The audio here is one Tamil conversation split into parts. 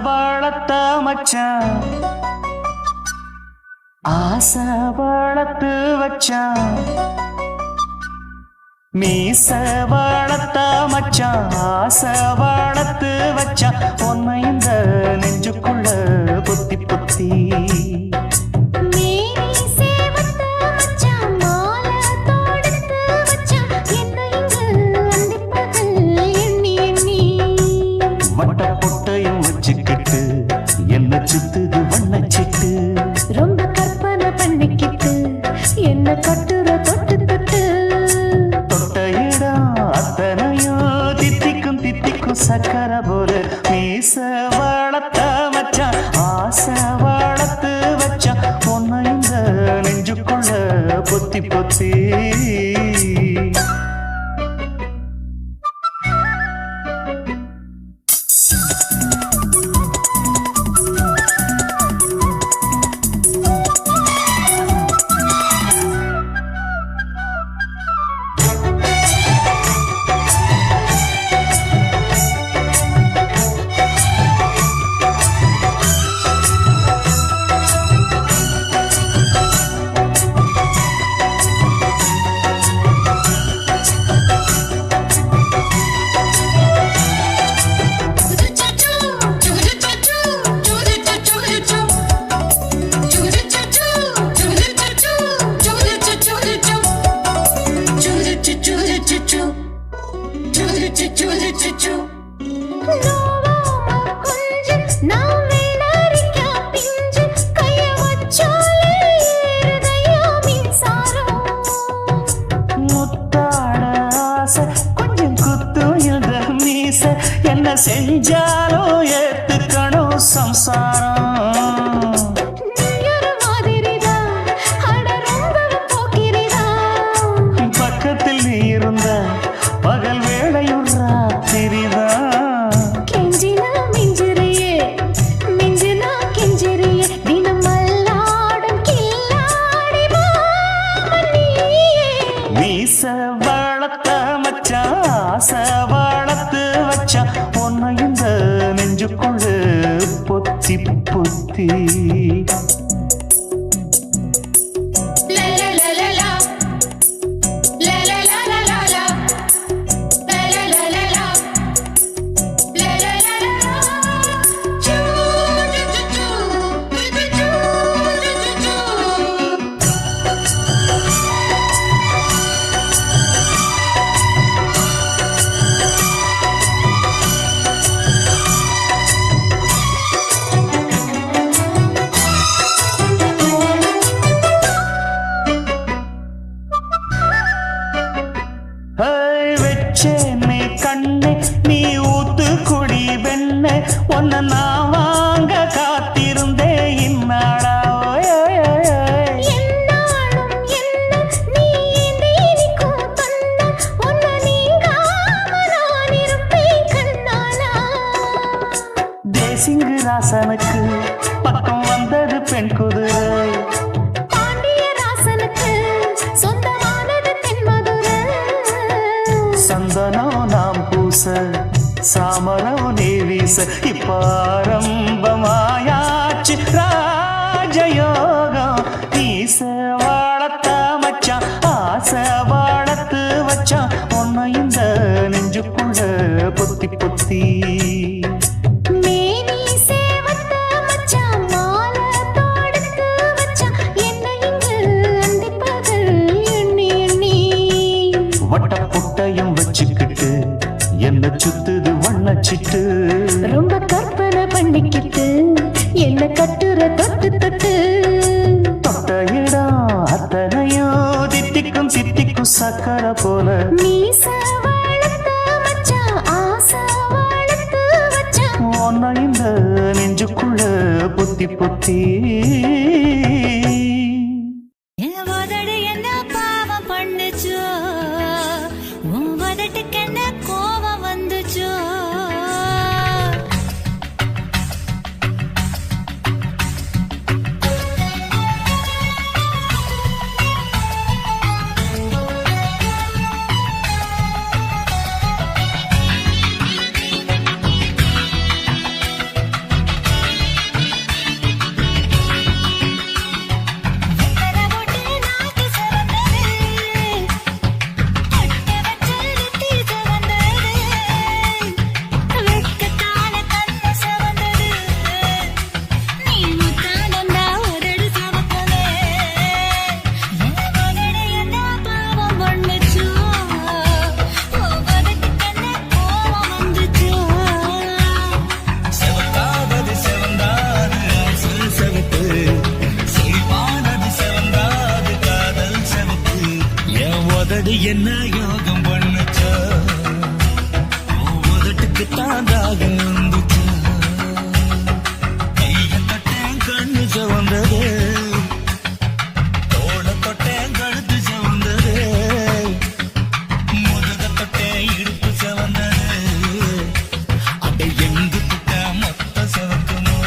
வளர்த்த மச்சான் ஆசை வளர்த்து வச்சான் மீச வளர்த்த மச்சான் ஆசை வளர்த்து வச்சான் உன்னை இந்த நெஞ்சுக்குள்ள பொத்தி பொத்தி என்ன சுத்துது வண்ணச்சிட்டு ரொம்ப கற்பனை பண்ணிக்கிட்டு என்ன கட்டுற தொட்டு தொட்டு தொட்ட இடம் அத்தனையோ தித்திக்கும் தித்திக்கும் சக்கர போல மீச வளர்த்த மச்சான் ஆசை வளர்த்து வச்சான் பொண்ணு இந்த நெஞ்சுக்குள்ள பொத்தி பொத்தி கொஞ்சம் குத்தும் இந்த மீச என்ன செஞ்சாலும் ஏத்துக்கணும் சம்சாரம் பக்கத்தில் நீ இருந்த பகல் வேளையும் ராத்திரிதான் கெஞ்சினா மிஞ்சிரியே மிஞ்சினா கெஞ்சிரியே தினம் மல்லாடும் கில்லாடி மீச வளர்த்த மச்சான் ஆசை வளர்த்து வச்சான் பொண்ணு இந்த நெஞ்சுக்குள்ள பொத்தி பொத்தி வெச்சேனே கண்ணே நீ ஊத்து குடி வெண்ணே ஒன்ன நான் வாங்க காத்திருந்தே இந்நாடா தேசிங்கு ராசனுக்கு பக்கம் வந்தது பெண் குதிரை சந்தனம் நாம் பூச சாமரம் நீ வீச இப்பாரம்பமாயாச்சு ராஜயோகம் நீச வளர்த்த மச்சான் ஆசை வளர்த்து வச்சான் உன்னை இந்த நெஞ்சுக்குள்ள பொத்தி பொத்தி வச்சுக்கிட்டு என்ன சுத்துது வண்ணச்சிட்டு ரொம்ப கற்பனை பண்ணிக்கிட்டு என்ன கட்டுற தொட்டு தொட்டு தொட்ட இடம் அத்தனையோ தித்திக்கும் தித்திக்கும் சக்கர போல மீச வளர்த்த மச்சான் ஆசை வளர்த்து வச்சான் உன்னை இந்த நெஞ்சுக்குள்ள பொத்தி பொத்தி அது என்ன யோகம் பண்ணுச்சா உதட்டுக்கு தாண்டாக வந்துச்சா கைய தொட்டேன் கண்ணு சவந்தது தோள தொட்டேன் கழுத்து சவந்தது முதுக தொட்டேன் இடுப்பு சவந்தது அதை எங்கு தொட்ட மொத்த சவக்குமோ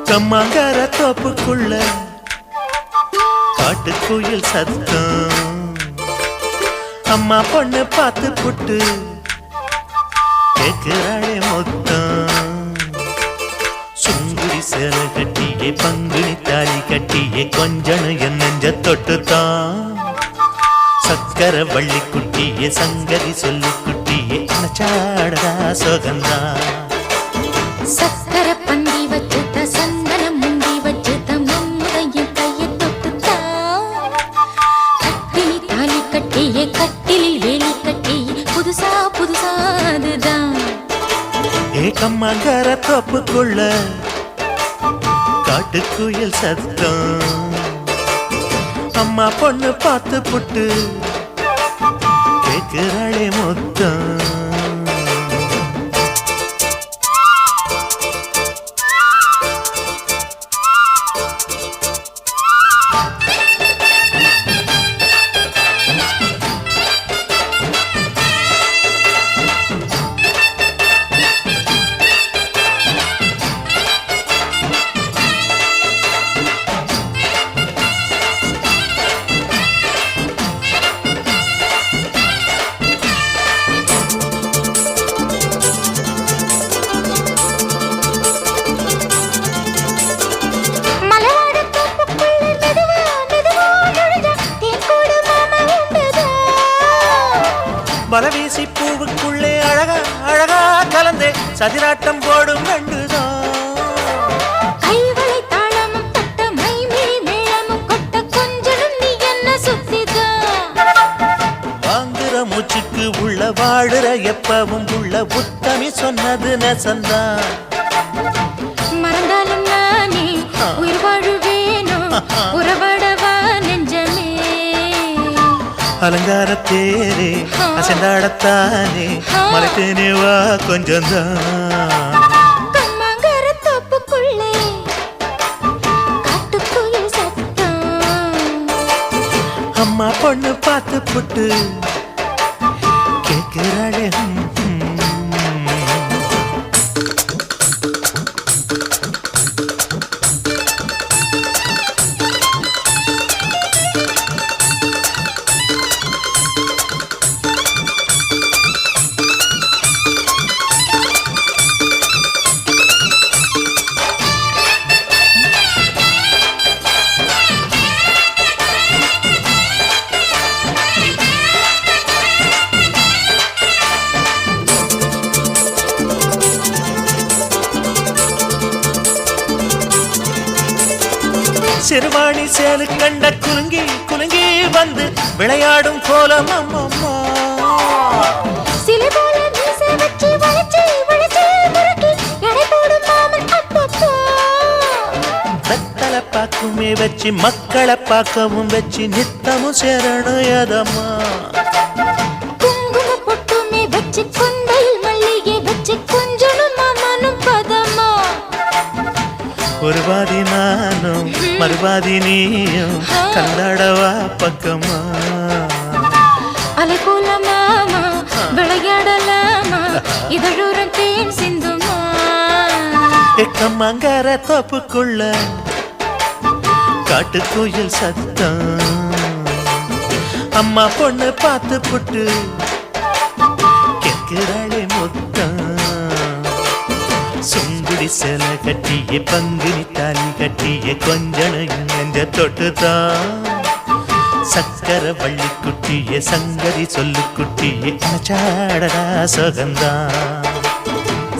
கம்மாங்கார தோப்புக்குள்ள காட்டுக்குயில் சத்தம் அம்மா பொண்ணு பார்த்து புட்டு கேக்குறாளே மொத்தம் சுங்குடி சேலை கட்டியே பங்குனி தாலி கட்டியே கொஞ்சனு என் நெஞ்ச தொட்டுத்தான் சக்கர வள்ளி குட்டியே சங்கதி சொல்லு குட்டியே நச்சாடா சோகந்தான் சக்கர பந்தி வச்சுட்ட சந்தனம் முந்தி வச்சுட்ட ஏக்கம்மங்கர தோப்புக்குள்ள காட்டுக்குயில் சத்தம் அம்மா பொண்ணு பார்த்து புட்டு கேக்குறாளே மொத்தம் மலவீசி பூவுக்குள்ளே அழகா அழகா கலந்தே சதிராட்டம் போடும் கண்டுதான் கைவளை தாளமும் தட்ட மைமே மேளமும் கொட்ட கொஞ்சலும் நீ என்ன சுத்திதான் வாங்குற மூச்சுக்கு உள்ள வாடுற எப்பவும் உள்ள உத்தமி சொன்னது நெசந்தான் மறந்தாலும் நானே உயிர் வாழுவேனோ உறவடவா நெஞ்சமே அலங்கார தேரே அசைந்தாடத்தானே மலைத்தேனே வா கொஞ்சம்தான் கம்மங்கர தோப்புக்குள்ளே காட்டுக்குயில் சத்தம் அம்மா பொண்ணு பார்த்து புட்டு கேட்கிறாளே சிறுவாணி சேலு கண்ட குலுங்கி குலுங்கி வந்து விளையாடும் கோலம் அம்மம்மா சிலை போல மீசை வச்சு வளைச்சு வளைச்சு முறுக்கி எடை போடும் மாமன் அப்பப்பா வெத்தலை பாக்குமே வச்சு மக்களை பார்க்கவும் வச்சு நித்தமும் சேரணும் எதம்மா குங்கும பொட்டுமே வச்சு கொண்டையில் மல்லிகை வச்சு கொஞ்சனும் மாமனும் பதமா ஒரு பாதி நானும் மறுபாதி நீயும் கண்டாடவா பக்கமா அலை போல மாமா விளையாடலாமா இதழூரம் தேன் சிந்துமா எக்கம்மங்கர தோப்புக்குள்ள காட்டுக்குயில் சத்தம் அம்மா பொண்ணு பார்த்து புட்டு கேட்கிறாளே மொத்தம் சுங்குடி சேலை கட்டிய பங்குனி தாலி கட்டிய கொஞ்சனையும் நெஞ்ச தொட்டுதான் சக்கர வள்ளி குட்டிய சங்கதி சொல்லு குட்டிய அச்சாடடா சொகந்தான்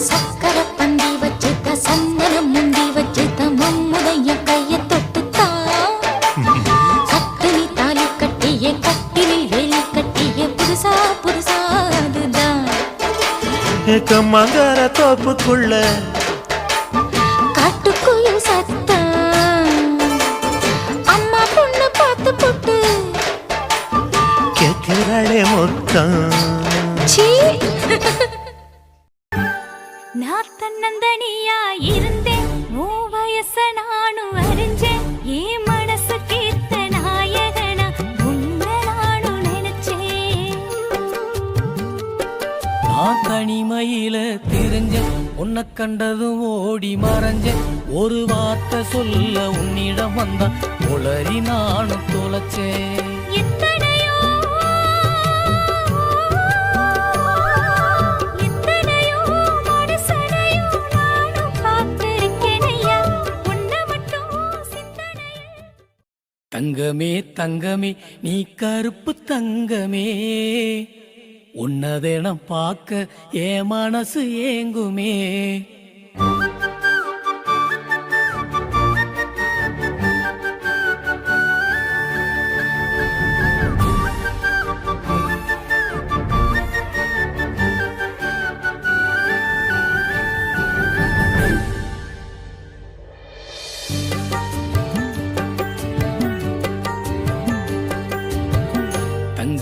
சக்கர பந்தி வச்சுத்த சந்தனம் முந்தி வச்சுத்த மம்முடைய கைய தொட்டுத்தான் கட்டினி தாலி கட்டிய கட்டிலில் வேலி கட்டிய புதுசா புதுசா அதுதான் ஏக்கம்மங்கர தோப்புக்குள்ள காட்டுக்குயில் சத்தம் அம்மா பொண்ணு பார்த்து போட்டு கேட்கிறாளே மொத்தம் சீ நான் தன்னந்தனியா இருந்தேன் உன் வயச நானும் அறிஞ்சேன் என் மனசு கேத்த நாயகனா உன்னை நானும் நினைச்சேன் நான் தனிமையில தெரிஞ்சேன் உன்னை கண்டதும் ஓடி மறைஞ்சேன் ஒரு வார்த்தை சொல்ல உன்னிடம் வந்தா உளறி நானும் தொலைச்சேன் எத்தனையோ எத்தனையோ மனுஷனையும் நானும் பார்த்திருக்கேன் ஐயா உன்னை மட்டும் சிந்தனையில் தங்கமே தங்கமே நீ கருப்பு தங்கமே உன்னதெனம் பார்க்க என் மனசு ஏங்குமே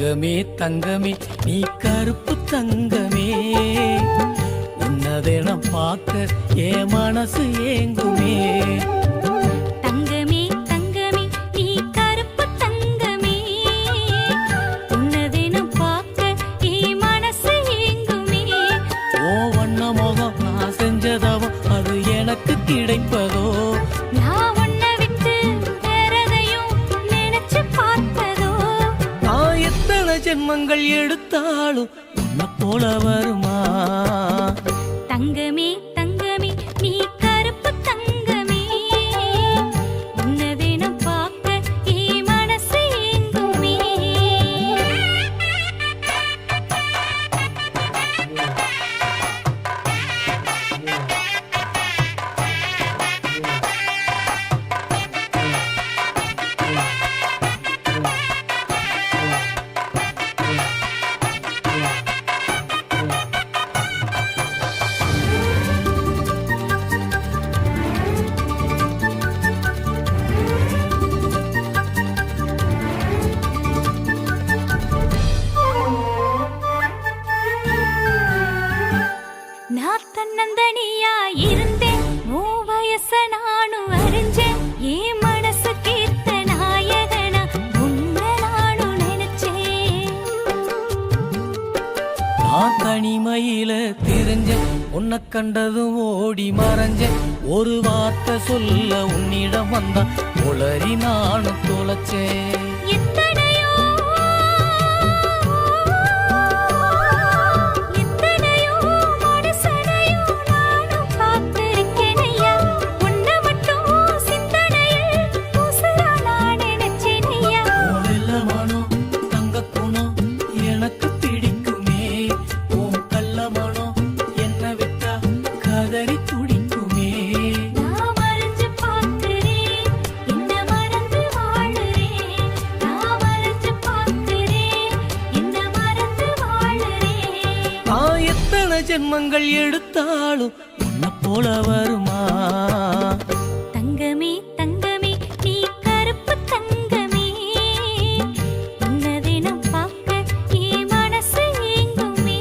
தங்கமே தங்கமே நீ கருப்பு தங்கமே உன்னதென பார்க்க என் மனசு ஏங்குமே. தங்கமே தங்கமே நீ கருப்பு தங்கமே உன்னதென பார்க்க என் மனசு ஏங்குமே. ஓ வண்ண முகம் நான் செஞ்சதவோ அது எனக்கு கிடைப்பதோ. நான் உன்னை விட்டு வேறதையும் நினைச்சு பார்த்ததோ. நான் எத்தனை ஜென்மங்கள் எடுத்தாலும் உன்னை போல வருமா. தங்கமே தங்கமே நீ கருப்பு தங்கமே உன்னதென பார்க்க என் மனசு ஏங்குமே. நான் தன்னந்தனியா இருந்தேன் உன் வயச நானும் அறிஞ்சேன். என் மனசு கேட்ட நாயகனா உன்னை நானும் நினைச்சேன். நான் தனிமையில தெரிஞ்சேன் உன்னை கண்டதும் ஓடி மறைஞ்சேன். ஒரு வார்த்தை சொல்ல உன்னிடம் வந்தா உளறி நானும் தொலைச்சேன். எத்தனையோ எத்தனையோ மனுஷனையும் நானும் பார்த்திருக்கேன் ஐயா. உன்னை மட்டும் சிந்தனையில் உசுரா நான் நினைச்சேன் ஐயா. உன் மனம் தங்க குணம் எனக்கு பிடிக்குமே. உன் கள்ள மனம் என்ன விட்டா கதறி துடிக்குமே. நான் மறைஞ்சு பார்க்கிறேன் என்ன மறந்து வாழுறேன். நான் மறைஞ்சு பார்க்கிறேன் என்ன மறந்து வாழுறேன். நான் எத்தனை ஜென்மங்கள் எடுத்தாலும் உன்னை போல வருமா. தங்கமே தங்கமே நீ கருப்பு தங்கமே உன்னதென பார்க்க என் மனசு ஏங்குமே.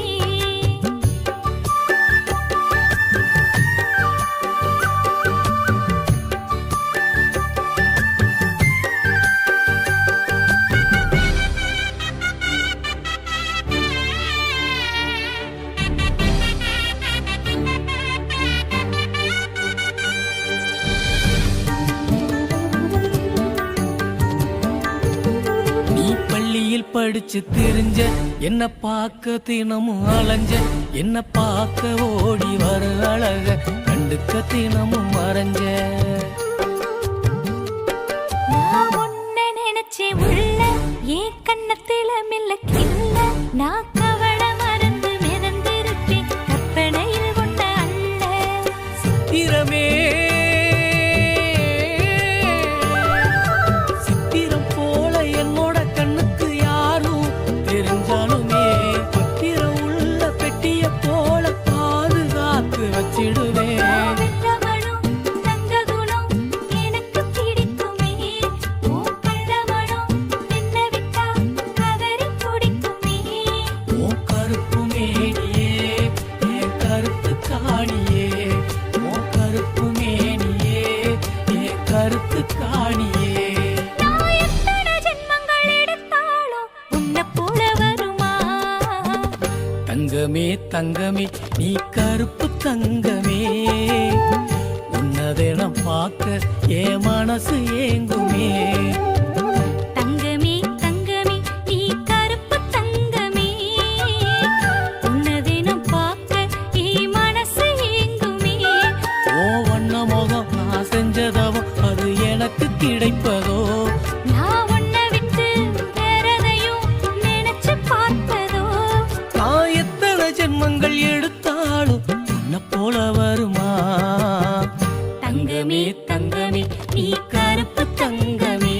நீ பள்ளியில் படிச்சு தெரிஞ்ச என்ன பார்க்க தினமும் அலைஞ்ச. என்ன பார்க்க ஓடி வர அழக கண்டுக்க தினமும் மறைஞ்ச. நான் உன்னை நினைச்சேன் உள்ள என் கண்ணத்தில மில்லக்கில்ல. நான் கவலை மறந்து மிதந்திருப்பேன் கற்பனையில் உன்ன அல்ல. சித்திரமே சித்திரம் போல என்னோட கண்ணுக்கு யாரும் தெரிஞ்சாலுமே பத்திரம் உள்ள பெட்டிய போல பாதுகாத்து வச்சிடுவேன். வெள்ளமனம் தங்ககுணம் எனக்கு பிடிக்குமே. உன் கள்ளமனம் என்னை விட்டா கதறி துடிக்குமே. உன் கருப்பு மேனியே என் கருத்து காணியே. உன் கருப்பு மேனியே என் கருத்து காணியே. நான் எத்தனை ஜென்மங்கள் எடுத்தாலும் உன்னை போல வருமா. தங்கமே தங்கமே நீ கருப்பு தங்கமே உன்னதென பார்க்க என் மனசு ஏங்குமே. தங்கமே தங்கமே நீ கருப்பு தங்கமே உன்னதென பார்க்க என் மனசு ஏங்குமே. ஓ வண்ண முகம் நான் செஞ்சதவோ அது எனக்கு கிடைப்பதோ. நான் உன்னை விட்டு வேறதையும் நினைச்சு பார்த்ததோ. நான் எத்தனை ஜென்மங்கள் எடுத்தாலும் உன்னை போல வருமா. தங்கமே தங்கமே நீ கருப்பு தங்கமே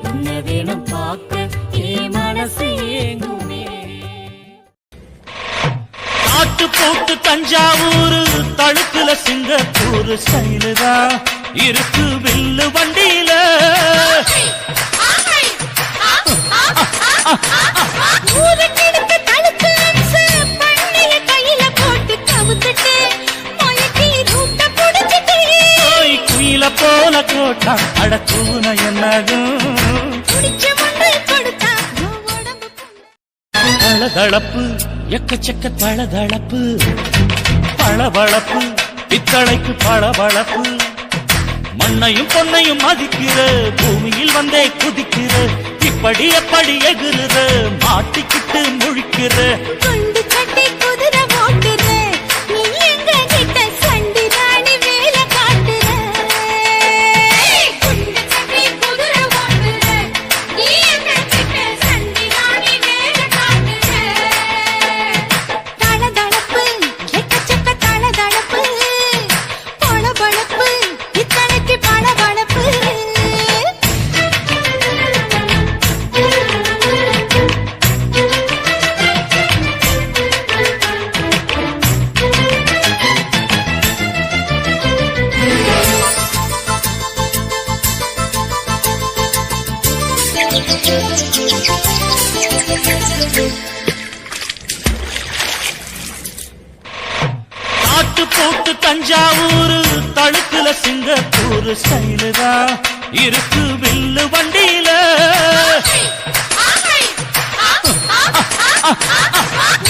உன்னதென பார்க்க என் மனசு ஏங்குமே. நாட்டு போட்டு தஞ்சாவூர் தழுக்குல சிங்கப்பூர் ஸ்டைலுதா இருக்கு வில்லு வண்டியில ஊருக்கெடுத்து தழுக்கு அம்சு பண்ணைய கையில போட்டு கவுத்துட்டு மயக்கி ரூட்ட புடிச்சிட்டு குயில போல கோட்டா அடக்கூன என்னதும் குடிச்ச மண்ணை கொடுத்தா உடம்பு தளதளப்பு எக்கச்சக்க தளதளப்பு பளபளப்பு பித்தளைக்கு பளபளப்பு மண்ணையும் பொன்னையும் மதிக்கிற பூமியில் வந்தே குதிக்கிற இப்படி எப்படி எகுறுற மாட்டிக்கிட்டு முழிக்கிற குண்டு சட்டி குதிரை ஓட்டுற நீ எங்க கிட்ட சண்டி ராணி வேலை காட்டுற குண்டு சட்டி குதிரை ஓட்டுற நீ எங்க கிட்ட சண்டி ராணி வேலை காட்டுற தளதளப்பு எக்கச்சக்க தளதளப்பு பளபளப்பு இத்தனைக்கு பளபளப்பு காட்டு போட்டு தஞ்சாவூர் தழுக்குல சிங்கப்பூர் ஸ்டைலு தான் இருக்கு வில்லு வண்டியில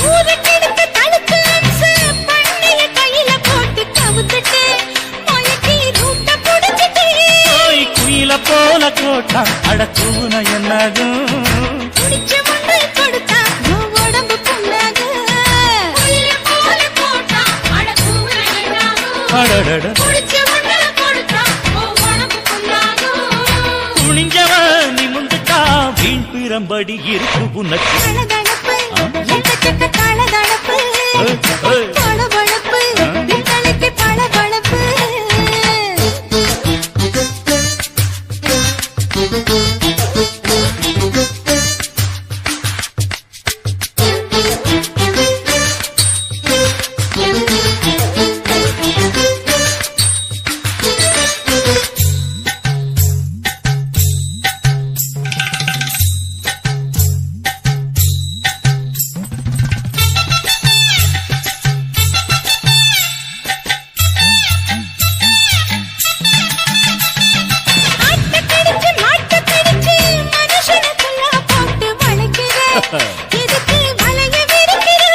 ஊருக்கெடுத்து தழுக்கு அம்சு பண்ணைய கையில போட்டு கவுத்துட்டு மயக்கி ரூட்ட புடிச்சிட்டு குயில போல கோட்டா அடக்கூன என்னதும் குடிச்ச மண்ணை கொடுத்தா உடம்பு புண்ணாகு குயில போல போட்டா அடக்கூற என்னாகும் அடடட குடிச்ச மண்ணை கொடுத்தா உடம்பு புண்ணாகு துணிஞ்சவன் நிமிந்துட்டா வீண் பிரம்படி இருக்கு உனக்கு தளதளப்பு எக்கச்சக்க தளதளப்பு பளபளப்பு இத்தனைக்கு பளபளப்பு ஆட்டக்கடிச்சு மாட்டக்கடிச்சு மனுஷனுக்குள்ள போட்டு வளைக்கிற இதுக்கு வளைய விரிக்கிற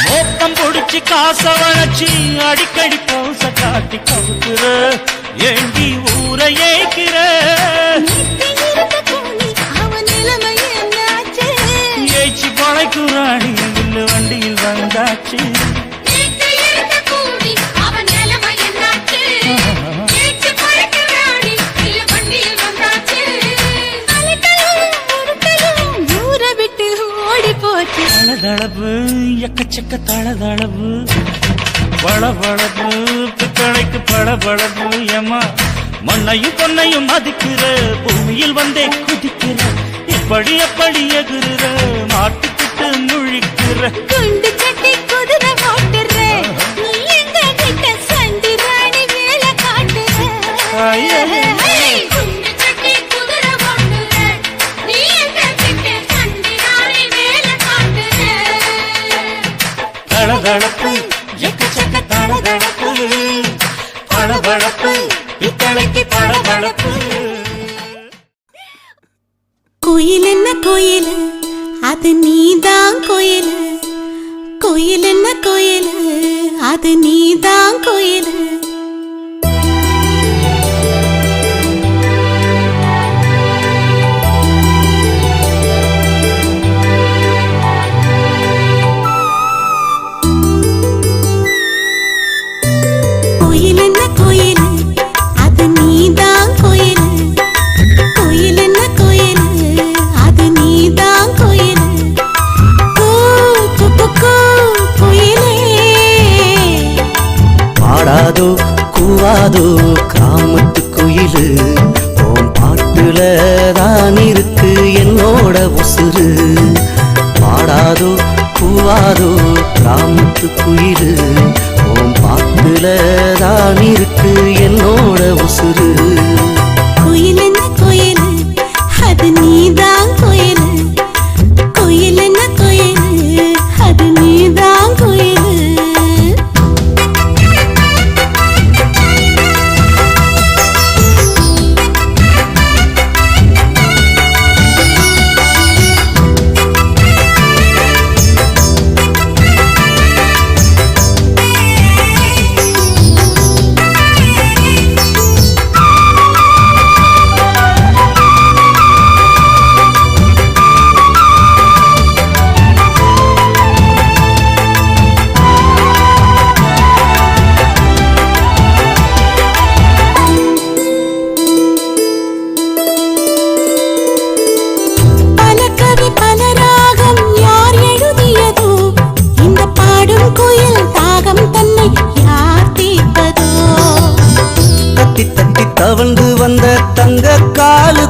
மோப்பம் பொடிச்சு காச வளைச்சு அடிக்கடி பௌச காட்டி கவுக்குற ஏண்டி ஊரை ஏய்க்கிற நீத்தி இருந்த கூலி அவன் நிலைமை என்னாச்சு ஏய்ச்சி பழைக்குறாணி வில்லு வண்டியில் வந்தாச்சு நீத்தி இருந்த கூலி அவன் நிலைமை என்னாச்சு ஏச்சு பறக்கிறாடி இல்ல வண்டியில் வந்தாச்சு அலட்டலும் உருட்டலும் ஊரை விட்டு ஓடி போச்சு தளதளவு எக்கச்சக்க தளதளவு பளபளப்பு பித்தளைக்கு பளபளப்பு ஏமா மண்ணையும் பொன்னையும் மதிக்கிற பூமியில் வந்தே குதிக்கிற இப்படி எப்படி எகுறுற மாட்டிக்கிட்டு முழிக்கிற குண்டு சட்டி குதிரை ஓட்டுற நீ எங்க கிட்ட சண்டி ராணி வேலை காட்டுற குண்டு சட்டி குதிரை ஓட்டுற நீ எங்க கிட்ட சண்டி ராணி வேலை காட்டுற தளதளப்பு எக்கச்சக்க தளதளப்பு பளபளப்பு பித்தளைக்கு பளபளப்பு கோயில் என்ன கோயில் அது நீதான் கோயில் கோயில் என்ன கோயில் அது நீதான் கோயில் கோயில் என்ன கோயில் அது நீதான் கோயில் கோயில் என்ன கோயில் அது நீதான் கோயில் கூ கூ கூ கூ கோயிலே பாடாதோ கூவாதோ கிராமத்து குயிலு ஓம் பாட்டுல தான் இருக்கு என்னோட உசுறு பாடாதோ கூவாதோ கிராமத்து குயிலு ஓம் பாட்டுல தான் இருக்கு என்னோட உசுறு கோயில்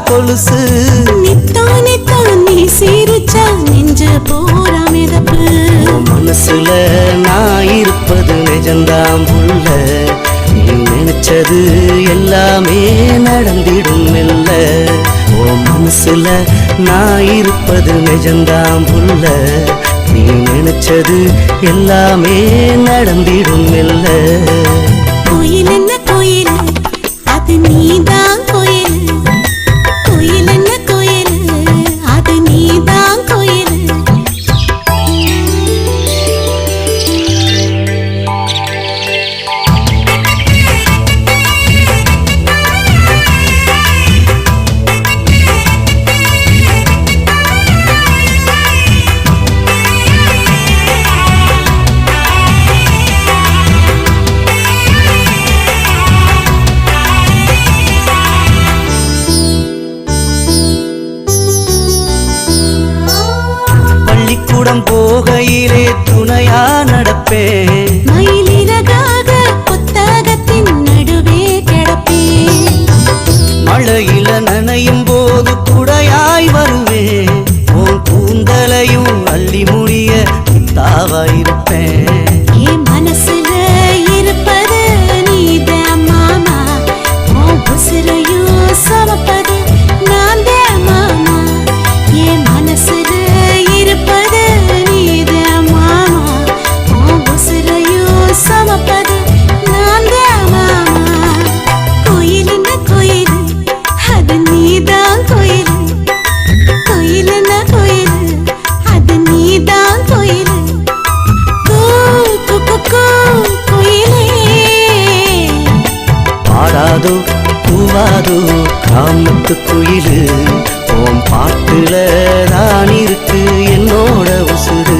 கொலுசு நித்தானே தானே சிரிச்சா நெஞ்ச போரா மிதப்பு உன் மனசுல நான் இருப்பது நிஜந்தான் புள்ள நீ நினைச்சது எல்லாமே நடந்திடும் மெல்ல உன் மனசுல நான் இருப்பது நிஜந்தான் புள்ள நீ நினைச்சது எல்லாமே நடந்திடும் மெல்ல கோயில் என்ன கோயில் அது நீதான் கோயில் கோயில் என்ன கோயில் அது நீதான் கோயில் பள்ளிக்கூடம் போகையிலே துணையா நடப்பேன் மயிலிறகாக புத்தகத்தின் நடுவே கிடப்பேன் மழையில நனையும் போது குடையாய் வருவேன் உன் கூந்தலையும் அள்ளி முடிய தாவாயிருப்பேன் என் மனசுல இருப்பது நீதான் மாமா உன் உசிரையும் சமப்பது நான் தான் மாமா என் மனசுல இருப்பது நீதான் மாமா உன் உசிரையும் சமப்பது நான் தான் மாமா கோயில் என்ன கோயில் அது நீதான் கோயில் கோயில் என்ன கோயில் அது நீதான் கோயில் பாடாதோ கூவாதோ கிராமத்து குயிலு ஓம் பாட்டுல தான் இருக்கு என்னோட உசுறு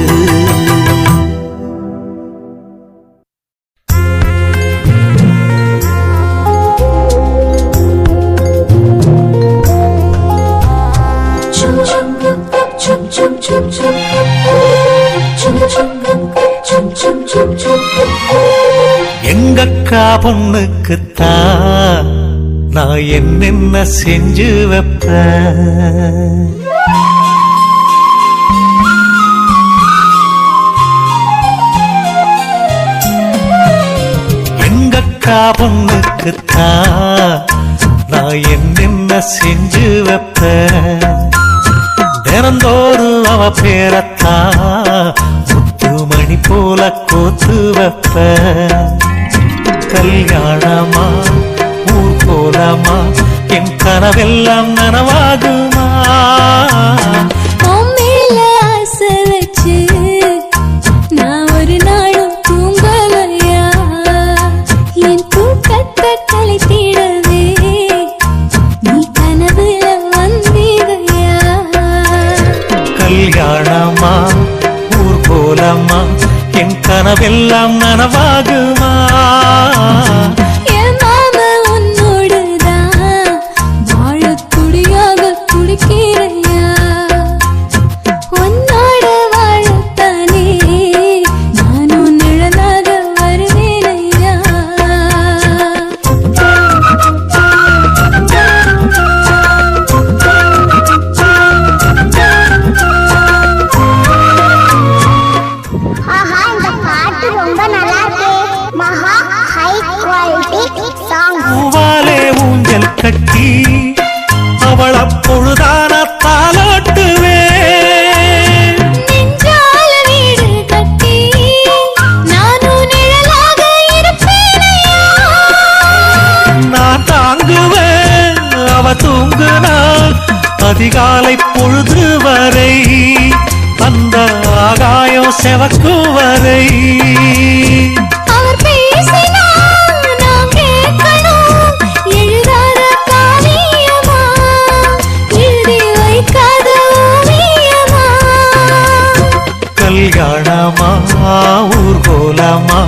எங்கக்கா பொண்ணுக்குத்தான் நான் என்னென்ன செஞ்சு வைப்பேன் எங்கக்கா பொண்ணுக்குத்தான் நான் என்னென்ன செஞ்சு வைப்பேன் தினந்தோறும் அவ பேரத்தான் முத்துமணி போல கோத்து வைப்பேன் கல்யாணமா ஊர் போலாமா என் கனவெல்லாம் நனவாகுமா உம்மேல ஆசை வச்சு நான் ஒரு நாளும் தூங்கலையா என் தூக்கத்தை கலைத்திடவே நீ கனவுல வந்திதையா கல்யாணமா ஊர் போலாமா என் கனவெல்லாம் நனவாகுமா என் மாமா உன்னோடுதான் வாழத் துடியாக துடிக்கிறையா உன்னோட வாழத்தானே நானும் நிழலாக வருவேனையா ஆஹா இந்த பாட்டு ரொம்ப நல்லா இருக்கு மகா ஹை குவாலிட்டி சாங் பூவாலே ஊஞ்சல் கட்டி அவள பொழுதான தாலாட்டுவேன் நெஞ்சால வீடு கட்டி நானும் நிழலாக இருப்பேனையா நான் தாங்குவேன் அவ தூங்குனா அதிகாலை பொழுது வரை அந்த ஆகாயம் செவக்கும் வரை அவர் பேசினால் நாம் கேட்கணும் எழுதாத காவியமா எழுதி வைக்காத ஓவியமா கல்யாணமா ஊர் போலாமா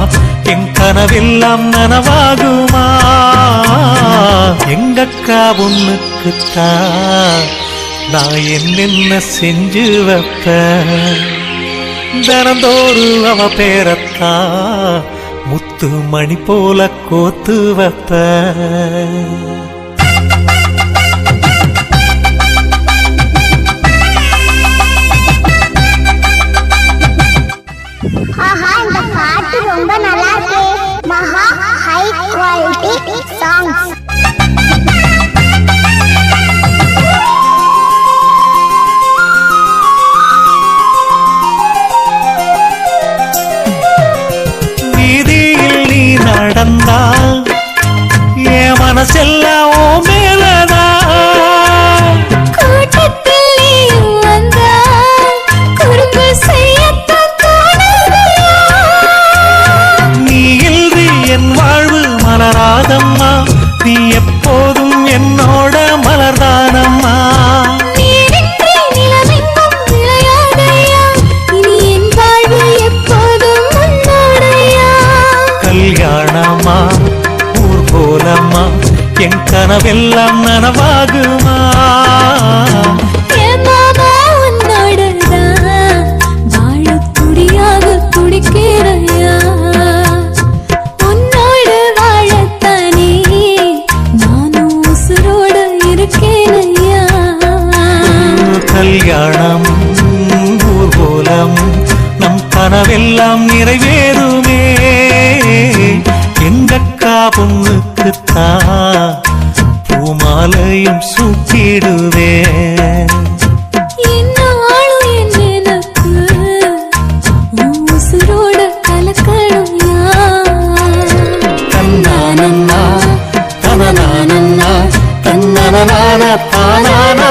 என் கனவெல்லாம் நனவாகுமா எங்கக்கா பொண்ணுக்குத்தான் நான் என்னென்ன செஞ்சு வைப்பேன் தினந்தோறும் அவ பேரத்தான் முத்து மணி போல கோத்து வைப்பேன் quality songs. வீதியில் நீ நடந்தால் என் மனசெல்லாம் ஓ மேலதான். கூட்டத்தில் நீ வந்தால் குறும்பு செய்யத்தான் தோணுதையா? நீ இன்றி என் வாழ்வு மலராதம்மா, நீ எப்போதும் என்னோட மலர்தானம்மா. நீரின்றி நிலவெங்கும் விளையாடையா? இனி என் வாழ்வு எப்போதும் உன்னோடையா? கல்யாணமா ஊர்கோலம்மா, என் கனவெல்லாம் நனவாகுமா? என் மாமா உன்னோடதான் வாழத் துடியாக துடிக்கிறையா? உன்னோடு வாழத்தானே நானும் உசுரோடு இருக்கேனையா? கல்யாணம் ஊர்கோலம் நம் கனவெல்லாம் நிறைவேறுமே. எங்கக்கா பொண்ணுக்குத்தான் பூமாலையும் சூட்டிடுவேன். என்னாலும் என் நினைப்பு உன் உசுரோட கலக்கணும்யா? தன்னானன்னா தனநானன்னா தன்னனநான தானான